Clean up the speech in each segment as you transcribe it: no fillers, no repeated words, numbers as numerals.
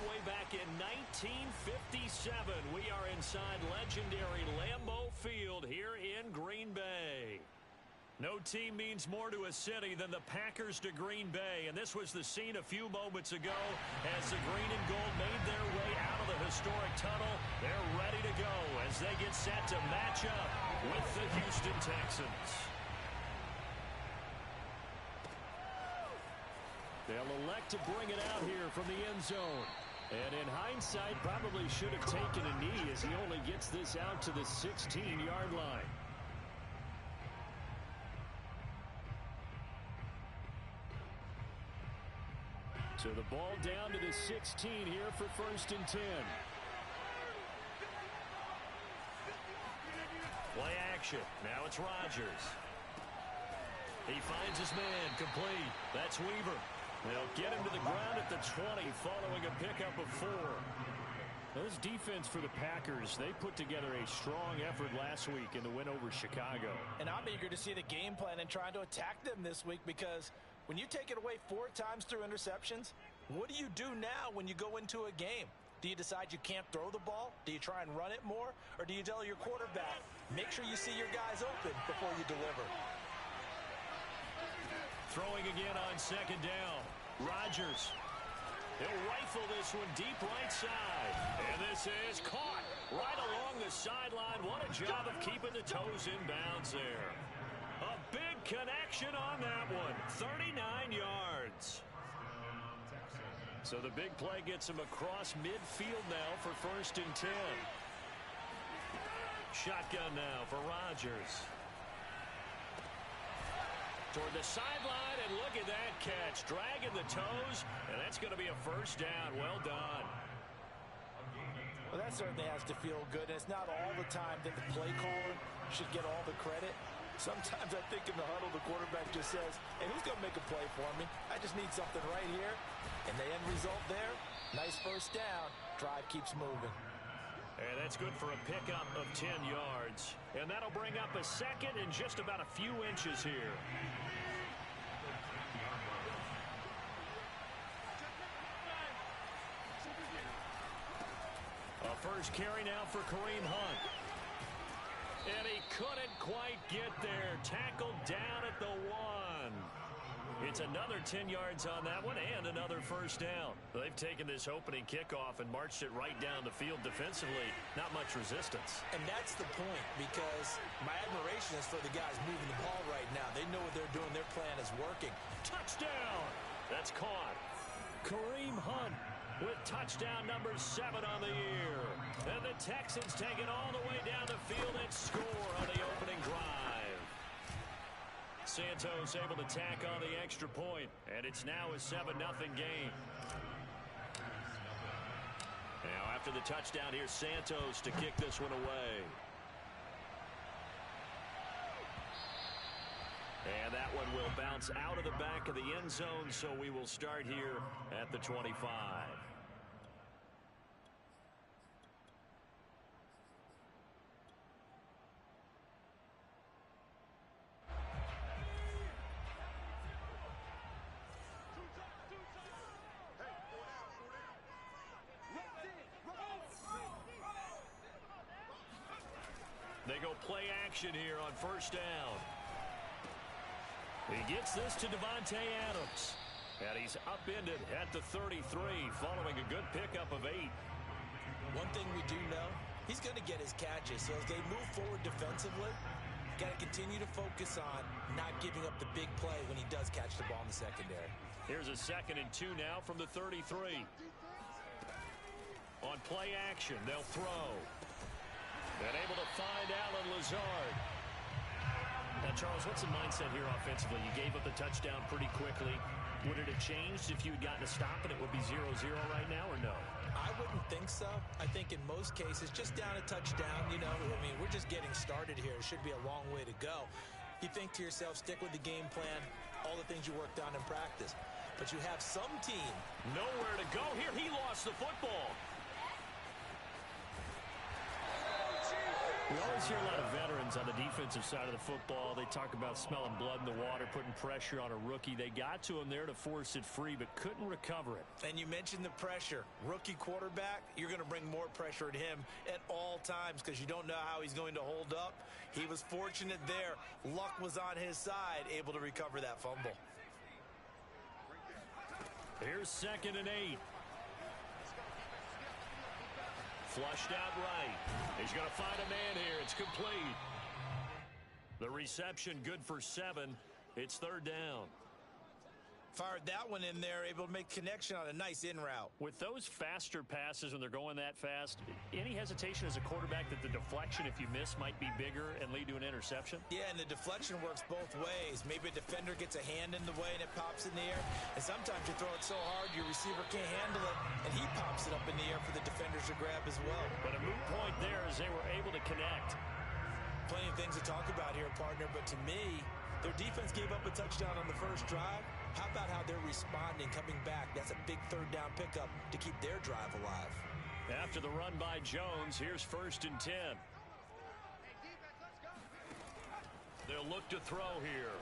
way back in 1957. We are inside legendary Lambeau Field here in Green Bay. No team means more to a city than the Packers to Green Bay, and this was the scene a few moments ago as the green and gold made their way out of the historic tunnel. They're ready to go as they get set to match up with the Houston Texans. They'll elect to bring it out here from the end zone. And in hindsight, probably should have taken a knee as he only gets this out to the 16-yard line. So the ball down to the 16 here for 1st and 10. Play action. Now it's Rodgers. He finds his man complete. That's Weaver. They'll get him to the ground at the 20 following a pickup of 4. Now, this defense for the Packers, they put together a strong effort last week in the win over Chicago. And I'm eager to see the game plan and trying to attack them this week, because when you take it away 4 times through interceptions, what do you do now when you go into a game? Do you decide you can't throw the ball? Do you try and run it more? Or do you tell your quarterback, make sure you see your guys open before you deliver? Throwing again on 2nd down. Rodgers. He'll rifle this one deep right side. And this is caught right along the sideline. What a job of keeping the toes in bounds there. A big connection on that one. 39 yards. So the big play gets him across midfield now for 1st and 10. Shotgun now for Rodgers. Toward the sideline, and look at that catch. Dragging the toes, and that's going to be a 1st down. Well done. Well, that certainly has to feel good, and it's not all the time that the play caller should get all the credit. Sometimes I think in the huddle, the quarterback just says, hey, who's going to make a play for me? I just need something right here. And the end result there, nice 1st down. Drive keeps moving. And that's good for a pickup of 10 yards. And that'll bring up a 2nd and just about a few inches here. A 1st carry now for Kareem Hunt. And he couldn't quite get there. Tackled down at the 1. It's another 10 yards on that one and another 1st down. They've taken this opening kickoff and marched it right down the field defensively. Not much resistance. And that's the point, because my admiration is for the guys moving the ball right now. They know what they're doing. Their plan is working. Touchdown! That's caught. Kareem Hunt with touchdown number 7 on the year. And the Texans take it all the way down the field and score on the opening drive. Santos able to tack on the extra point, and it's now a 7-0 game. Now after the touchdown, here's Santos to kick this one away. And that one will bounce out of the back of the end zone, so we will start here at the 25. They go play action here on 1st down. He gets this to Devontae Adams. And he's upended at the 33 following a good pickup of 8. One thing we do know, he's going to get his catches. So as they move forward defensively, got to continue to focus on not giving up the big play when he does catch the ball in the secondary. Here's a 2nd and 2 now from the 33. On play action, they'll throw. And able to find Allen Lazard. Now, Charles, what's the mindset here offensively? You gave up the touchdown pretty quickly. Would it have changed if you had gotten a stop and it would be 0-0 right now, or no? I wouldn't think so. I think in most cases, just down a touchdown, you know, I mean, we're just getting started here. It should be a long way to go. You think to yourself, stick with the game plan, all the things you worked on in practice. But you have some team. Nowhere to go here. He lost the football. We always hear a lot of veterans on the defensive side of the football. They talk about smelling blood in the water, putting pressure on a rookie. They got to him there to force it free, but couldn't recover it. And you mentioned the pressure. Rookie quarterback, you're going to bring more pressure at him at all times because you don't know how he's going to hold up. He was fortunate there. Luck was on his side, able to recover that fumble. Here's 2nd and 8. Flushed out right. He's going to find a man here. It's complete. The reception good for 7. It's 3rd down. Fired that one in there, able to make connection on a nice in route. With those faster passes when they're going that fast, any hesitation as a quarterback that the deflection, if you miss, might be bigger and lead to an interception? Yeah, and the deflection works both ways. Maybe a defender gets a hand in the way and it pops in the air. And sometimes you throw it so hard your receiver can't handle it, and he pops it up in the air for the defenders to grab as well. But a moot point there as they were able to connect. Plenty of things to talk about here, partner, but to me, their defense gave up a touchdown on the first drive. How about how they're responding, coming back? That's a big 3rd down pickup to keep their drive alive. After the run by Jones, here's 1st and 10. They'll look to throw here.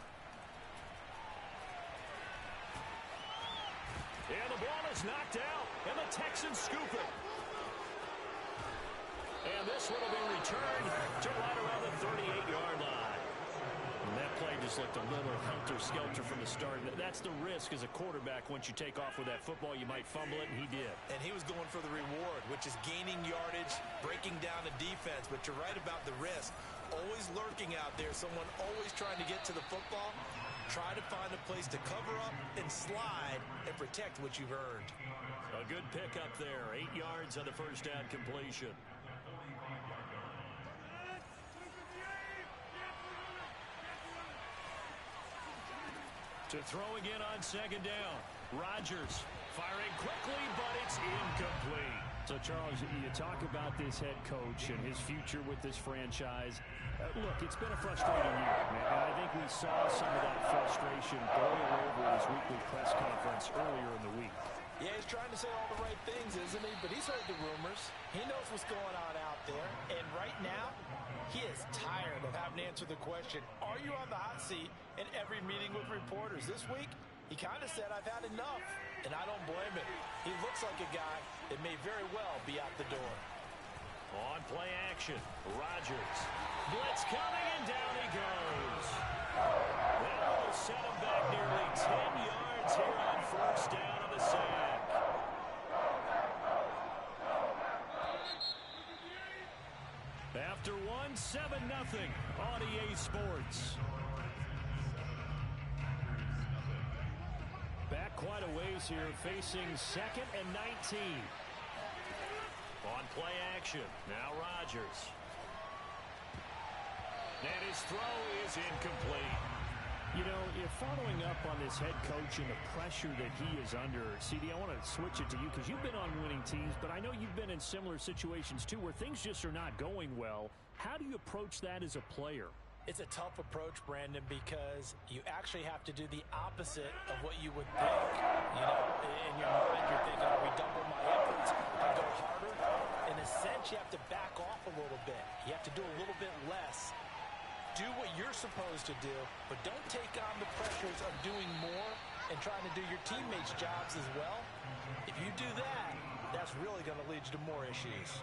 And the ball is knocked out, and the Texans scoop it. And this one will be returned to right around the 38-yard line. And that play just looked a little helter-skelter from the start. That's the risk as a quarterback. Once you take off with that football, you might fumble it, and he did. And he was going for the reward, which is gaining yardage, breaking down the defense. But you're right about the risk. Always lurking out there, someone always trying to get to the football. Try to find a place to cover up and slide and protect what you've earned. A good pickup there. 8 yards on the first down completion. To throw again on 2nd down. Rodgers firing quickly, but it's incomplete. So, Charles, you talk about this head coach and his future with this franchise. Look, it's been a frustrating year, and I think we saw some of that frustration boil over in his weekly press conference earlier in the week. Yeah, he's trying to say all the right things, isn't he? But he's heard the rumors. He knows what's going on out there. And right now, he is tired of having to answer the question, are you on the hot seat in every meeting with reporters? This week, he kind of said, I've had enough. And I don't blame him. He looks like a guy that may very well be out the door. On play action, Rodgers. Blitz coming, and down he goes. That will set him back nearly 10 yards here on 1st down on the sack. After one, 7-0 on EA Sports. Back quite a ways here, facing 2nd and 19. On play action, now Rodgers. And his throw is incomplete. You know, following up on this head coach and the pressure that he is under, CD, I want to switch it to you because you've been on winning teams, but I know you've been in similar situations too where things just are not going well. How do you approach that as a player? It's a tough approach, Brandon, because you actually have to do the opposite of what you would think. You know, in your mind, you're thinking, I redouble my efforts and go harder. In a sense, you have to back off a little bit. You have to do a little bit less. Do what you're supposed to do, but don't take on the pressures of doing more and trying to do your teammates' jobs as well. If you do that, that's really going to lead you to more issues.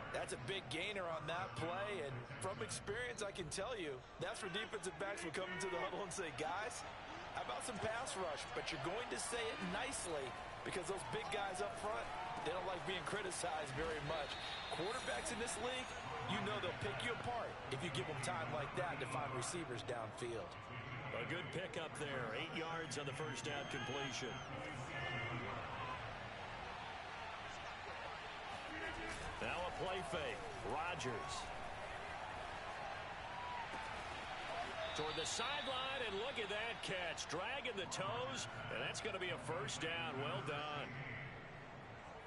That's a big gainer on that play, and from experience, I can tell you, that's where defensive backs will come into the huddle and say, guys, how about some pass rush? But you're going to say it nicely because those big guys up front, they don't like being criticized very much. Quarterbacks in this league, you know they'll pick you apart if you give them time like that to find receivers downfield. A good pickup there. 8 yards on the first down completion. Now a play fake. Rodgers. Toward the sideline, and look at that catch. Dragging the toes, and that's going to be a first down. Well done.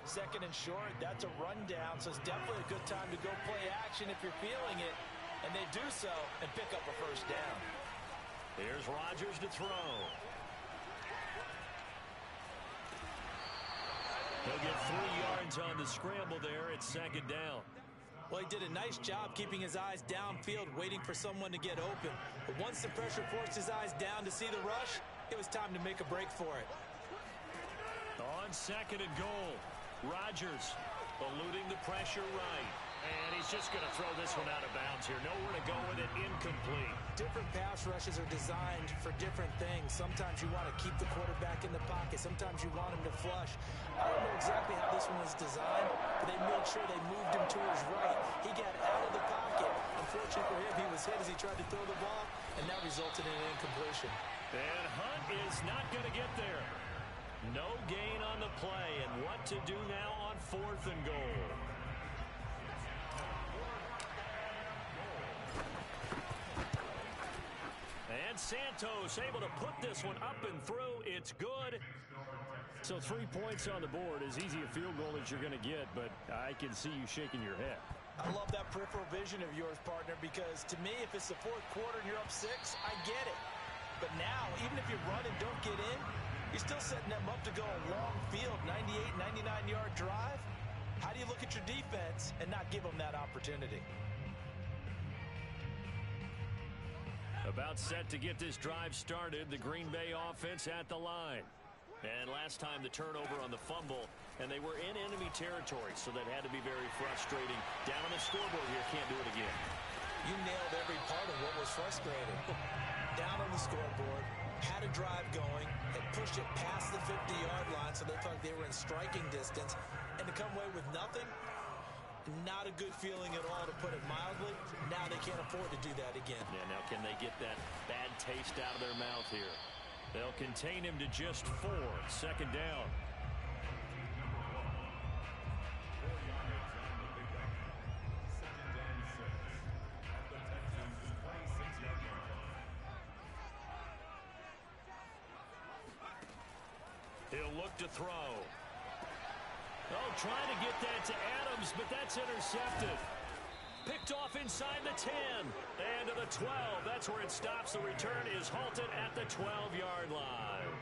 2nd and short, that's a rundown, so it's definitely a good time to go play action if you're feeling it. And they do so and pick up a first down. Here's Rodgers to throw. He'll get 3 yards on the scramble there at 2nd down. Well, he did a nice job keeping his eyes downfield, waiting for someone to get open. But once the pressure forced his eyes down to see the rush, it was time to make a break for it. On second and goal, Rodgers eluding the pressure right. And he's just going to throw this one out of bounds here. Nowhere to go with it, incomplete. Different pass rushes are designed for different things. Sometimes you want to keep the quarterback in the pocket. Sometimes you want him to flush. I don't know exactly how this one was designed, but they made sure they moved him to his right. He got out of the pocket. Unfortunately for him, he was hit as he tried to throw the ball, and that resulted in an incompletion. And Hunt is not going to get there. No gain on the play, and what to do now on fourth and goal. And Santos able to put this one up and through. It's good. So 3 points on the board, as easy a field goal as you're going to get, but I can see you shaking your head. I love that peripheral vision of yours, partner, because to me, if it's the fourth quarter and you're up 6, I get it. But now, even if you run and don't get in, you're still setting them up to go a long field, 98, 99-yard drive. How do you look at your defense and not give them that opportunity? About set to get this drive started, the Green Bay offense at the line. And last time the turnover on the fumble, and they were in enemy territory, so that had to be very frustrating. Down on the scoreboard here, can't do it again. You nailed every part of what was frustrating. Down on the scoreboard, had a drive going, had pushed it past the 50-yard line, so they thought they were in striking distance, and to come away with nothing, not a good feeling at all, to put it mildly. Now they can't afford to do that again. Yeah, now can they get that bad taste out of their mouth here? They'll contain him to just 4. Second down. He'll look to throw. Oh, trying to get that to Adams, but that's intercepted. Picked off inside the 10. And to the 12. That's where it stops. The return is halted at the 12-yard line.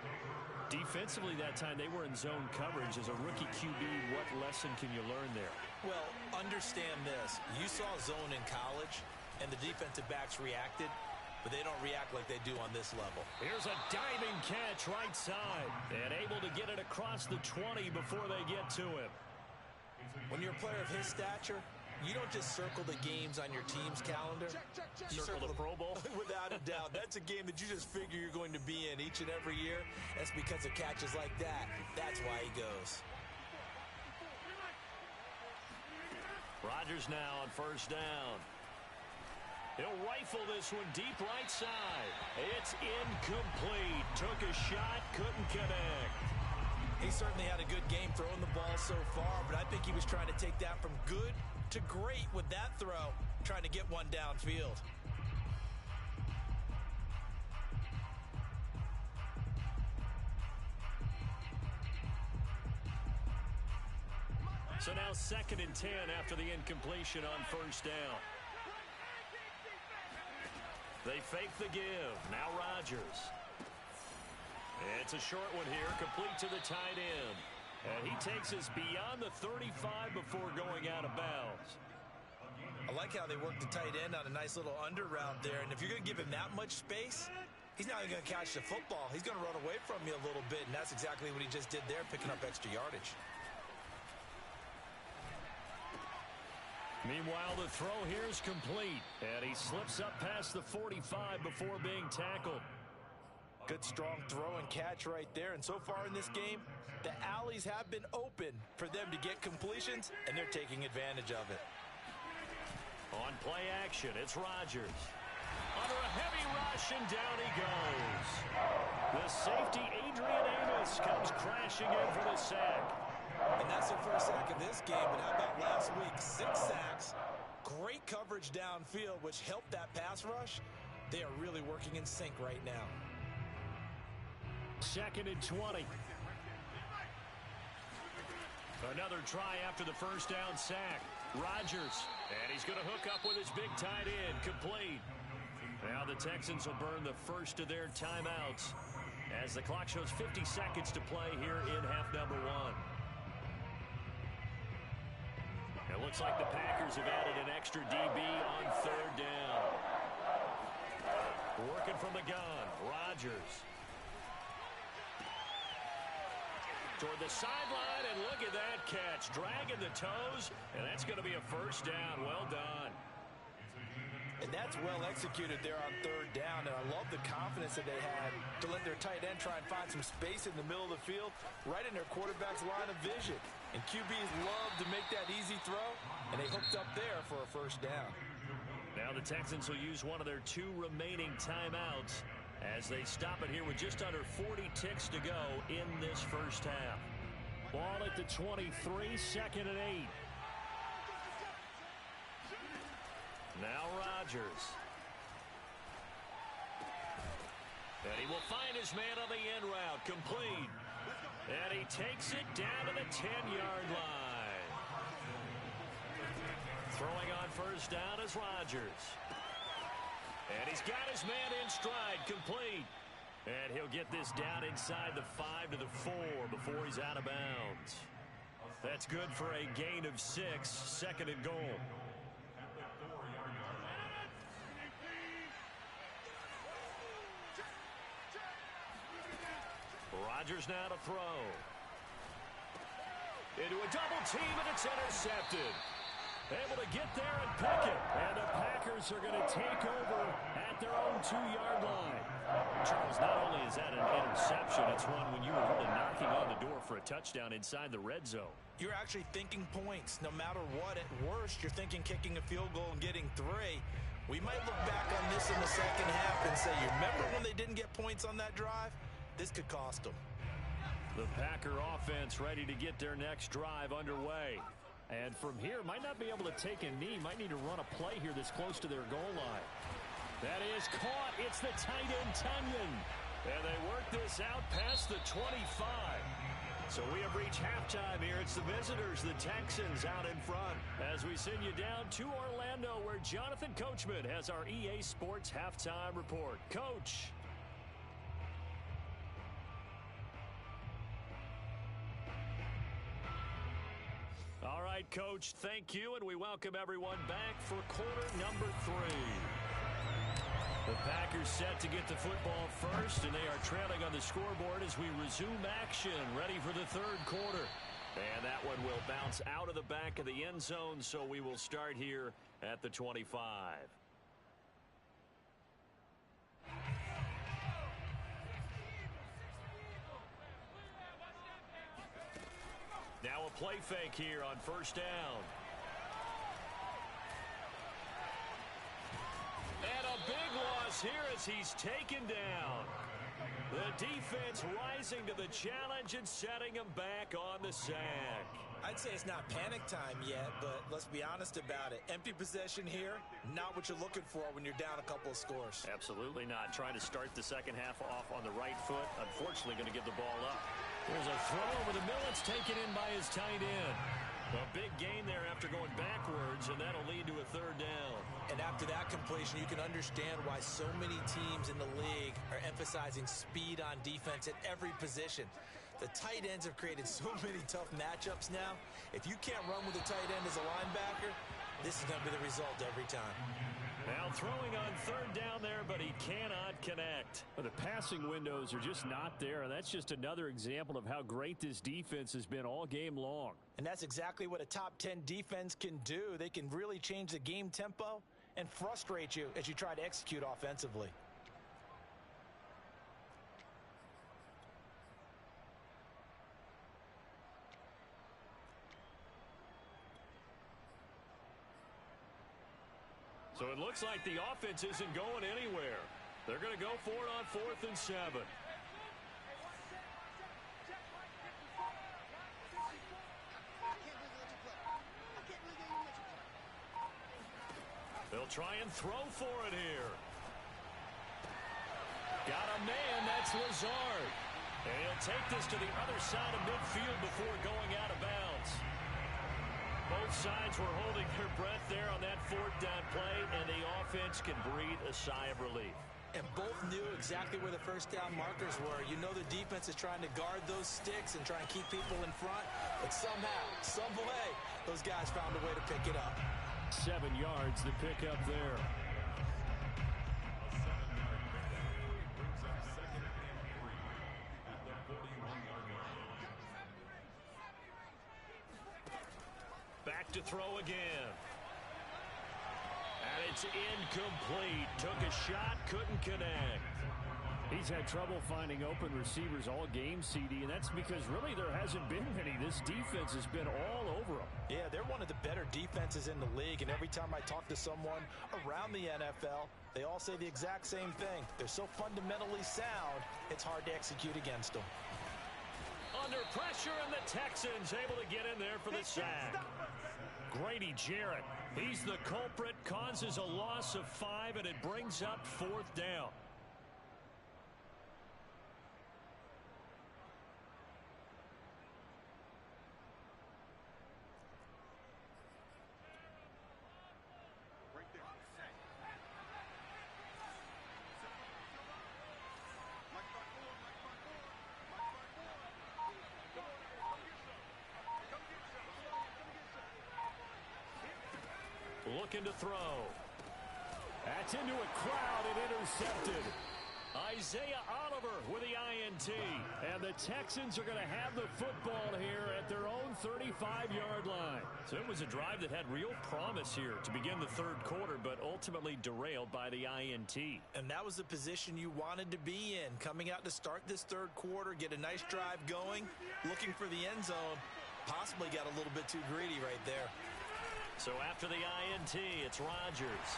Defensively that time, they were in zone coverage. As a rookie QB, what lesson can you learn there? Well, understand this. You saw zone in college, and the defensive backs reacted, but they don't react like they do on this level. Here's a diving catch right side. And able to get it across the 20 before they get to him. When you're a player of his stature, you don't just circle the games on your team's calendar. You circle the Pro Bowl? Without a doubt. That's a game that you just figure you're going to be in each and every year. That's because of catches like that. That's why he goes. Rodgers now on first down. He'll rifle this one deep right side. It's incomplete. Took a shot, couldn't connect. He certainly had a good game throwing the ball so far, but I think he was trying to take that from good to great with that throw, trying to get one downfield. So now 2nd and 10 after the incompletion on first down. They fake the give. Now Rodgers. It's a short one here, complete to the tight end. And he takes us beyond the 35 before going out of bounds. I like how they work the tight end on a nice little under route there. And if you're going to give him that much space, he's not even going to catch the football. He's going to run away from you a little bit, and that's exactly what he just did there, picking up extra yardage. Meanwhile, the throw here is complete. And he slips up past the 45 before being tackled. Good, strong throw and catch right there. And so far in this game, the alleys have been open for them to get completions, and they're taking advantage of it. On play action, it's Rodgers. Under a heavy rush, and down he goes. The safety, Adrian Amos, comes crashing in for the sack. And that's the first sack of this game, but how about last week? 6 sacks, great coverage downfield, which helped that pass rush. They are really working in sync right now. 2nd and 20. Another try after the first down sack. Rodgers, and he's going to hook up with his big tight end, complete. Now the Texans will burn the first of their timeouts as the clock shows 50 seconds to play here in half number 1. And Looks like the Packers have added an extra DB on third down. Working from the gun, Rodgers. Toward the sideline, and look at that catch. Dragging the toes, and that's going to be a first down. Well done. And that's well executed there on third down. And I love the confidence that they had to let their tight end try and find some space in the middle of the field, right in their quarterback's line of vision. And QBs love to make that easy throw, and they hooked up there for a first down. Now the Texans will use one of their 2 remaining timeouts as they stop it here with just under 40 ticks to go in this first half. Ball at the 23, 2nd and 8. Now Rodgers. And he will find his man on the end route, complete. And he takes it down to the 10-yard line. Throwing on first down is Rodgers. And he's got his man in stride, complete. And he'll get this down inside the 5 to the 4 before he's out of bounds. That's good for a gain of 6, 2nd and goal. Rodgers now to throw. Into a double team, and it's intercepted. Able to get there and pick it. And the Packers are going to take over at their own 2-yard line. Charles, not only is that an interception, it's one when you were really knocking on the door for a touchdown inside the red zone. You're actually thinking points. No matter what, at worst, you're thinking kicking a field goal and getting 3. We might look back on this in the second half and say, you remember when they didn't get points on that drive? This could cost them. The Packer offense ready to get their next drive underway. And from here, might not be able to take a knee. Might need to run a play here that's close to their goal line. That is caught. It's the tight end, Tunyon. And they work this out past the 25. So we have reached halftime here. It's the visitors, the Texans, out in front. As we send you down to Orlando, where Jonathan Coachman has our EA Sports Halftime Report. Coach. All right, Coach, thank you, and we welcome everyone back for quarter number 3. The Packers set to get the football first, and they are trailing on the scoreboard as we resume action, ready for the third quarter. And that one will bounce out of the back of the end zone, so we will start here at the 25. Now a play fake here on first down. And a big loss here as he's taken down. The defense rising to the challenge and setting him back on the sack. I'd say it's not panic time yet, but let's be honest about it. Empty possession here, not what you're looking for when you're down a couple of scores. Absolutely not. Trying to start the second half off on the right foot. Unfortunately, going to give the ball up. There's a throw over the middle. It's taken in by his tight end. A big gain there after going backwards, and that'll lead to a third down. And after that completion, you can understand why so many teams in the league are emphasizing speed on defense at every position. The tight ends have created so many tough matchups now. If you can't run with a tight end as a linebacker, this is going to be the result every time. Now throwing on third down there, but he cannot connect. Well, the passing windows are just not there, and that's just another example of how great this defense has been all game long. And that's exactly what a top 10 defense can do. They can really change the game tempo and frustrate you as you try to execute offensively. So it looks like the offense isn't going anywhere. They're going to go for it on 4th and 7. They'll try and throw for it here. Got a man, that's Lazard. And he'll take this to the other side of midfield before going out of bounds. Both sides were holding their breath there on that 4th down play, and the offense can breathe a sigh of relief. And both knew exactly where the first down markers were. You know the defense is trying to guard those sticks and try and keep people in front. But somehow, some way, those guys found a way to pick it up. 7 yards to pick up there. Back to throw again. And it's incomplete. Took a shot, couldn't connect. He's had trouble finding open receivers all game, CD, and that's because really there hasn't been many. This defense has been all over them. Yeah, they're one of the better defenses in the league, and every time I talk to someone around the NFL, they all say the exact same thing. They're so fundamentally sound, it's hard to execute against them. Under pressure, and the Texans able to get in there for the sack. Grady Jarrett, he's the culprit, causes a loss of 5, and it brings up 4th down. Looking to throw. That's into a crowd and intercepted. Isaiah Oliver with the INT. And the Texans are going to have the football here at their own 35-yard line. So it was a drive that had real promise here to begin the 3rd quarter, but ultimately derailed by the INT. And that was the position you wanted to be in. Coming out to start this 3rd quarter, get a nice drive going, looking for the end zone. Possibly got a little bit too greedy right there. So after the INT, it's Rodgers.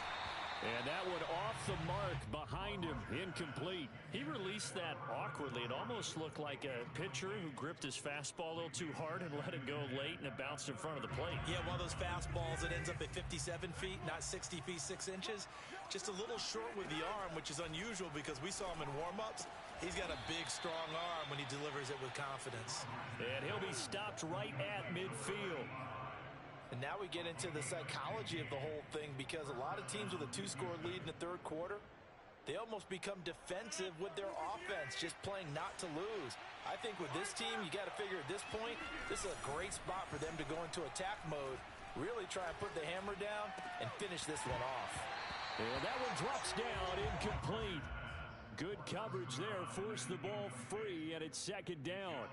And that one off the mark behind him, incomplete. He released that awkwardly. It almost looked like a pitcher who gripped his fastball a little too hard and let it go late, and it bounced in front of the plate. Yeah, one of those fastballs that ends up at 57 feet, not 60 feet, 6 inches. Just a little short with the arm, which is unusual because we saw him in warm-ups. He's got a big, strong arm when he delivers it with confidence. And he'll be stopped right at midfield. And now we get into the psychology of the whole thing, because a lot of teams with a 2-score lead in the 3rd quarter, they almost become defensive with their offense, just playing not to lose. I think with this team, you got to figure at this point, this is a great spot for them to go into attack mode, really try and put the hammer down and finish this one off. And that one drops down, incomplete. Good coverage there, forced the ball free, and it's 2nd down.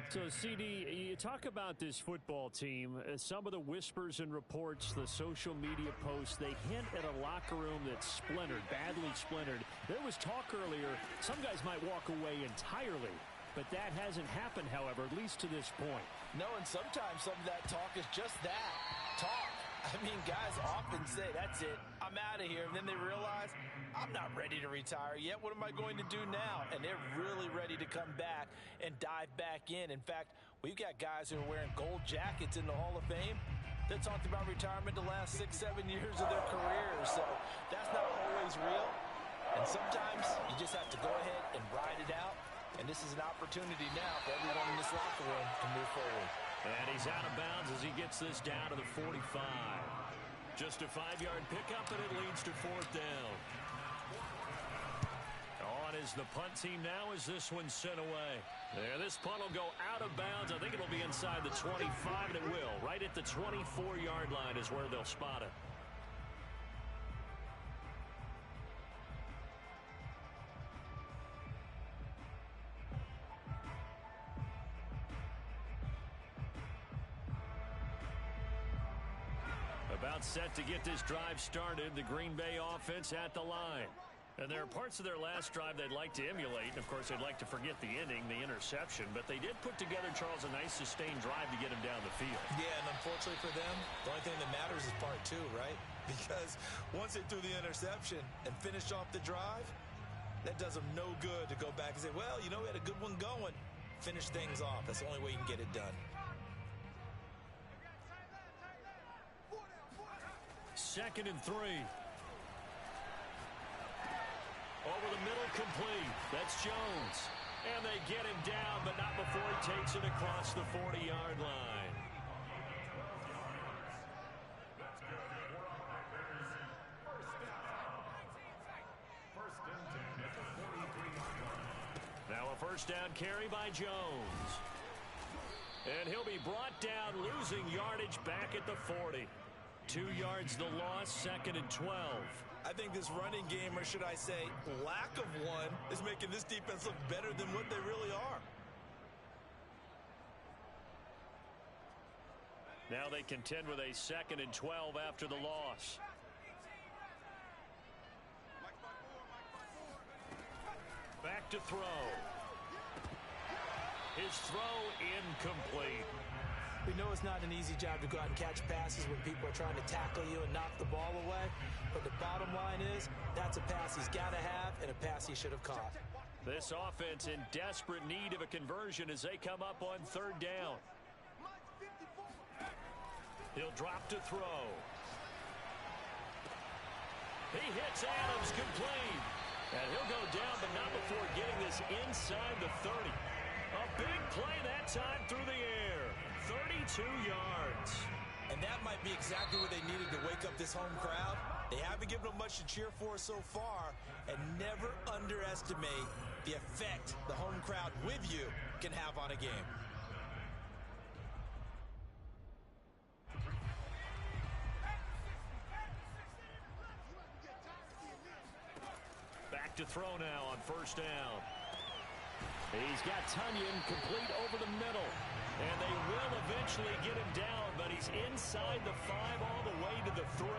So, CD, you talk about this football team, some of the whispers and reports, the social media posts, they hint at a locker room that's splintered, badly splintered. There was talk earlier, some guys might walk away entirely, but that hasn't happened, however, at least to this point. No, and sometimes some of that talk is just that, talk. I mean, guys often say, that's it, I'm out of here, and then they realize, I'm not ready to retire yet. What am I going to do now? And they're really ready to come back and dive back in. In fact, we've got guys who are wearing gold jackets in the Hall of Fame that talked about retirement the last 6, 7 years of their careers. So that's not always real. And sometimes you just have to go ahead and ride it out. And this is an opportunity now for everyone in this locker room to move forward. And he's out of bounds as he gets this down to the 45. Just a 5-yard pickup, and it leads to 4th down. On is the punt team now as this one's sent away. There, this punt will go out of bounds. I think it'll be inside the 25, and it will. Right at the 24-yard line is where they'll spot it. About set to get this drive started. The Green Bay offense at the line. And there are parts of their last drive they'd like to emulate. And, of course, they'd like to forget the ending, the interception. But they did put together, Charles, a nice sustained drive to get him down the field. Yeah, and unfortunately for them, the only thing that matters is part 2, right? Because once they threw the interception and finished off the drive, that does them no good to go back and say, well, you know, we had a good one going. Finish things off. That's the only way you can get it done. 2nd and 3. Over the middle, complete. That's Jones. And they get him down, but not before he takes it across the 40-yard line. first down carry by Jones. And he'll be brought down, losing yardage back at the 40. 2 yards the loss, 2nd and 12. I think this running game, or should I say lack of one, is making this defense look better than what they really are. Now they contend with a 2nd and 12 after the loss. Back to throw. His throw incomplete. We know it's not an easy job to go out and catch passes when people are trying to tackle you and knock the ball away. But the bottom line is, that's a pass he's got to have and a pass he should have caught. This offense in desperate need of a conversion as they come up on 3rd down. He'll drop to throw. He hits Adams complete. And he'll go down, but not before getting this inside the 30. A big play that time through the air. 32 yards. And that might be exactly what they needed to wake up this home crowd. They haven't given them much to cheer for so far. And never underestimate the effect the home crowd with you can have on a game. Back to throw now on 1st down. He's got Tunyon complete over the middle. And they will eventually get him down, but he's inside the 5 all the way to the 3.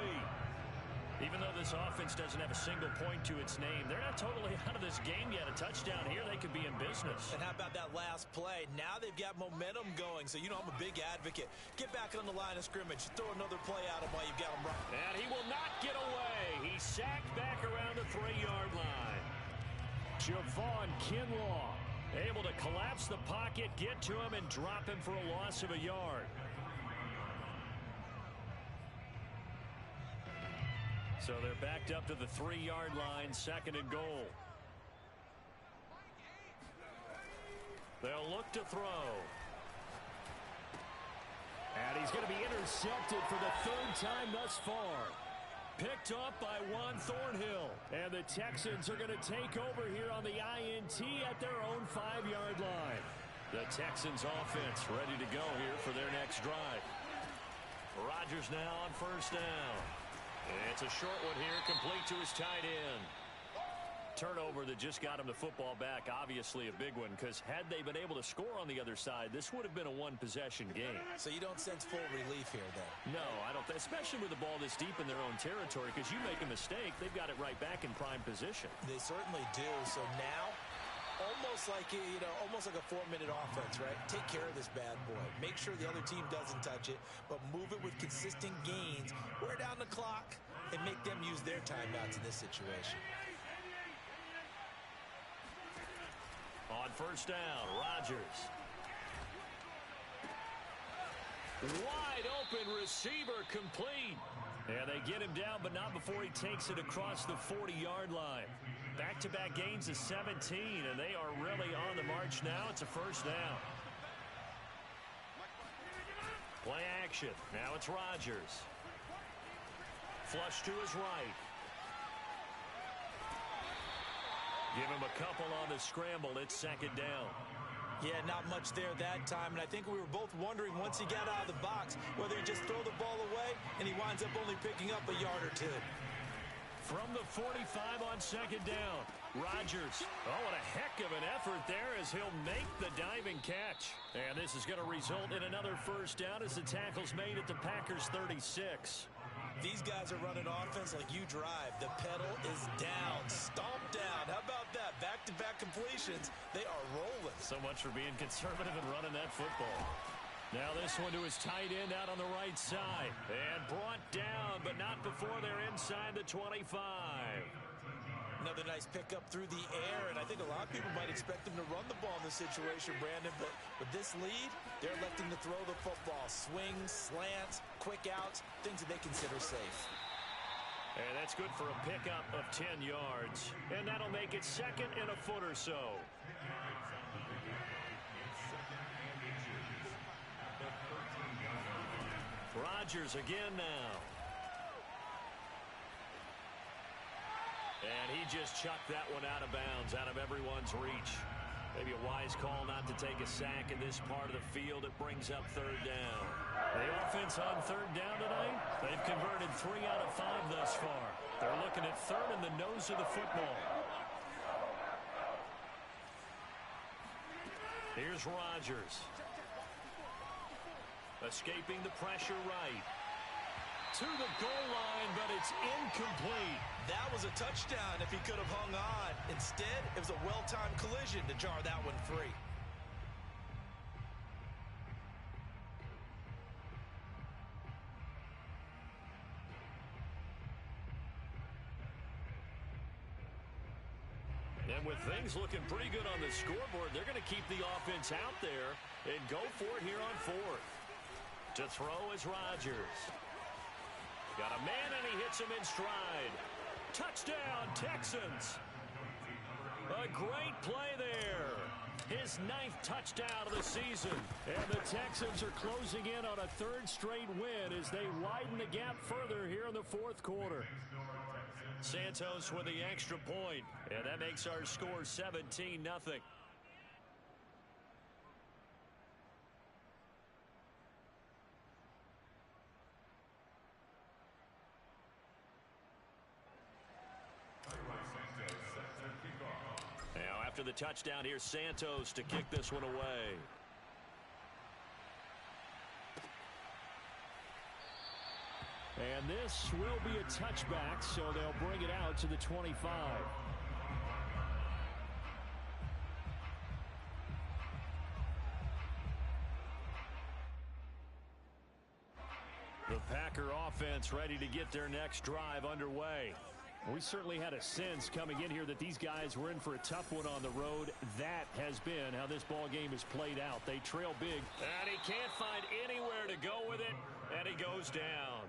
Even though this offense doesn't have a single point to its name, they're not totally out of this game yet. A touchdown here, they could be in business. And how about that last play? Now they've got momentum going, so you know I'm a big advocate. Get back on the line of scrimmage. Throw another play at him while you've got him right. And he will not get away. He's sacked back around the 3-yard line. Javon Kinlaw able to collapse the pocket, get to him, and drop him for a loss of a yard. So they're backed up to the 3-yard line, 2nd and goal. They'll look to throw. And he's going to be intercepted for the 3rd time thus far. Picked up by Juan Thornhill. And the Texans are going to take over here on the INT at their own 5-yard line. The Texans offense ready to go here for their next drive. Rodgers now on 1st down. It's a short one here, complete to his tight end. Turnover that just got him the football back, obviously a big one, because had they been able to score on the other side, this would have been a one-possession game. So you don't sense full relief here, then? No, I don't, especially with the ball this deep in their own territory, because you make a mistake, they've got it right back in prime position. They certainly do. So now, almost like a 4-minute offense, right? Take care of this bad boy. Make sure the other team doesn't touch it, but move it with consistent gains. Wear down the clock and make them use their timeouts in this situation. On 1st down, Rodgers. Wide open receiver complete. And they get him down, but not before he takes it across the 40-yard line. Back-to-back gains of 17, and they are really on the march now. It's a 1st down. Play action. Now it's Rodgers. Flush to his right. Give him a couple on the scramble. It's 2nd down. Yeah, not much there that time, and I think we were both wondering once he got out of the box whether he'd just throw the ball away and he winds up only picking up a yard or 2. From the 45 on 2nd down, Rodgers. Oh, what a heck of an effort there as he'll make the diving catch. And this is going to result in another 1st down as the tackle's made at the Packers' 36. These guys are running offense like you drive. The pedal is down, stomped down. How about that? Back-to-back completions. They are rolling. So much for being conservative and running that football. Now this one to his tight end out on the right side. And brought down, but not before they're inside the 25. Another nice pickup through the air, and I think a lot of people might expect them to run the ball in this situation, Brandon, but with this lead, they're electing to throw the football. Swings, slants, quick outs, things that they consider safe. And that's good for a pickup of 10 yards, and that'll make it 2nd and a foot or so. Rodgers again now. And he just chucked that one out of bounds, out of everyone's reach. Maybe a wise call not to take a sack in this part of the field. It brings up third down. The offense on third down tonight, they've converted 3 out of 5 thus far. They're looking at third in the nose of the football. Here's Rodgers. Escaping the pressure right. To the goal line, but it's incomplete. That was a touchdown if he could have hung on. Instead, it was a well-timed collision to jar that one free. And with things looking pretty good on the scoreboard, they're going to keep the offense out there and go for it here on fourth. To throw is Rodgers. Got a man, and he hits him in stride. Touchdown, Texans. A great play there. His 9th touchdown of the season. And the Texans are closing in on a 3rd straight win as they widen the gap further here in the 4th quarter. Santos with the extra point, and that makes our score 17-0. Now after the touchdown, here's Santos to kick this one away. And this will be a touchback, so they'll bring it out to the 25. The Packer offense ready to get their next drive underway. We certainly had a sense coming in here that these guys were in for a tough one on the road. That has been how this ball game is played out. They trail big. And he can't find anywhere to go with it, and he goes down.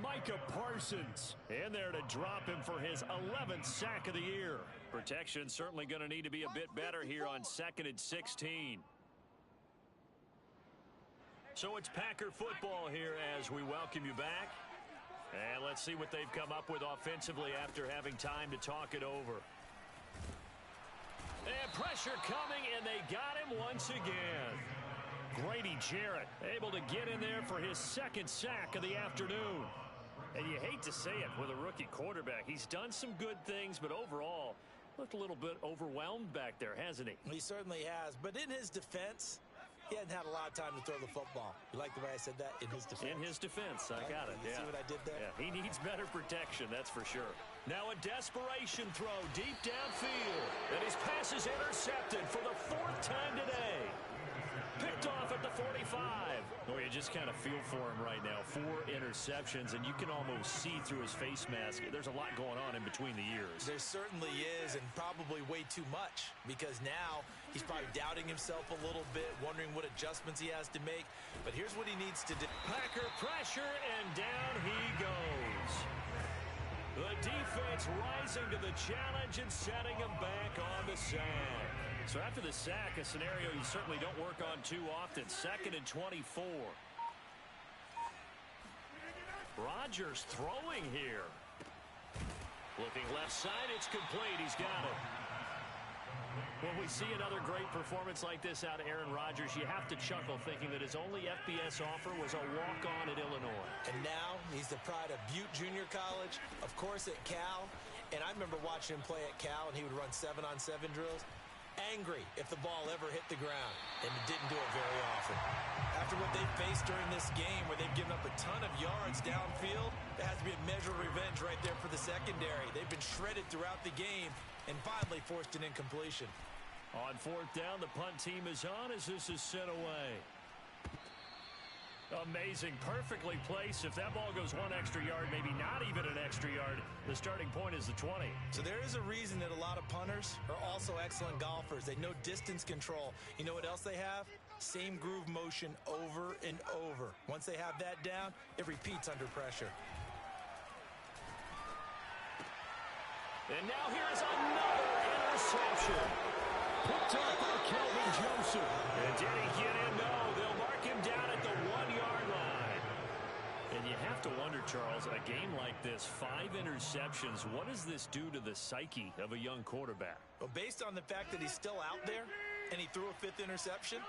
Micah Parsons in there to drop him for his 11th sack of the year. Protection certainly going to need to be a bit better here on 2nd and 16. So it's Packer football here as we welcome you back. And let's see what they've come up with offensively after having time to talk it over. And pressure coming, and they got him once again. Grady Jarrett able to get in there for his 2nd sack of the afternoon. And you hate to say it with a rookie quarterback. He's done some good things, but overall looked a little bit overwhelmed back there, hasn't he? He certainly has. But in his defense, he hadn't had a lot of time to throw the football. You like the way I said that? In his defense. In his defense. I got it. You see what I did there? Yeah, he needs better protection, that's for sure. Now a desperation throw deep downfield. And his pass is intercepted for the 4th time today. Picked off at the 45. Well, you just kind of feel for him right now. 4 interceptions, and you can almost see through his face mask. There's a lot going on in between the ears. There certainly is, and probably way too much, because now he's probably doubting himself a little bit, wondering what adjustments he has to make. But here's what he needs to do. Packer pressure, and down he goes. The defense rising to the challenge and setting him back on the sack. So after the sack, a scenario you certainly don't work on too often. 2nd and 24. Rodgers throwing here. Looking left side, it's complete. He's got it. When we see another great performance like this out of Aaron Rodgers, you have to chuckle thinking that his only FBS offer was a walk-on at Illinois. And now he's the pride of Butte Junior College, of course at Cal. And I remember watching him play at Cal, and he would run 7-on-7 drills. Angry if the ball ever hit the ground, and it didn't do it very often. After what they've faced during this game, where they've given up a ton of yards downfield, there has to be a measure of revenge right there for the secondary. They've been shredded throughout the game and finally forced an incompletion. On 4th down, the punt team is on as this is sent away. Amazing, perfectly placed. If that ball goes 1 extra yard, maybe not even an extra yard, the starting point is the 20. So there is a reason that a lot of punters are also excellent golfers. They know distance control. You know what else they have? Same groove motion over and over. Once they have that down, it repeats under pressure. And now here is another interception. Picked up by Kelvin Joseph. And did he get in? No, they'll mark him down at the 1-yard line. And you have to wonder, Charles, in a game like this, 5 interceptions, what does this do to the psyche of a young quarterback? Well, based on the fact that he's still out there and he threw a 5th interception,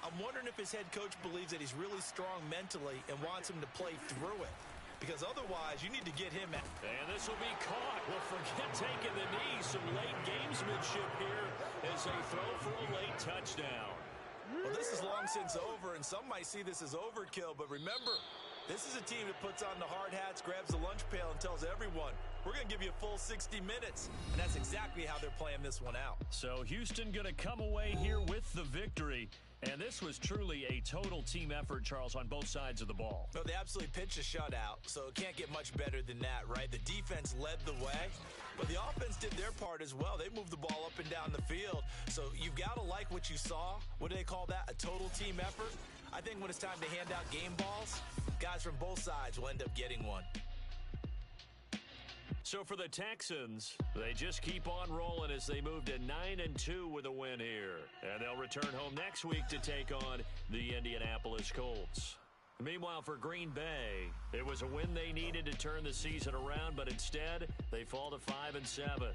I'm wondering if his head coach believes that he's really strong mentally and wants him to play through it. Because otherwise, you need to get him out. And this will be caught. Well, forget taking the knee. Some late gamesmanship here as they throw for a late touchdown. Well, this is long since over, and some might see this as overkill. But remember, this is a team that puts on the hard hats, grabs the lunch pail, and tells everyone, we're going to give you a full 60 minutes. And that's exactly how they're playing this one out. So Houston going to come away here with the victory. And this was truly a total team effort, Charles, on both sides of the ball. No, they absolutely pitched a shutout, so it can't get much better than that, right? The defense led the way, but the offense did their part as well. They moved the ball up and down the field, so you've got to like what you saw. What do they call that? A total team effort? I think when it's time to hand out game balls, guys from both sides will end up getting one. So for the Texans, they just keep on rolling as they move to 9-2 with a win here. And they'll return home next week to take on the Indianapolis Colts. Meanwhile, for Green Bay, it was a win they needed to turn the season around, but instead they fall to 5-7.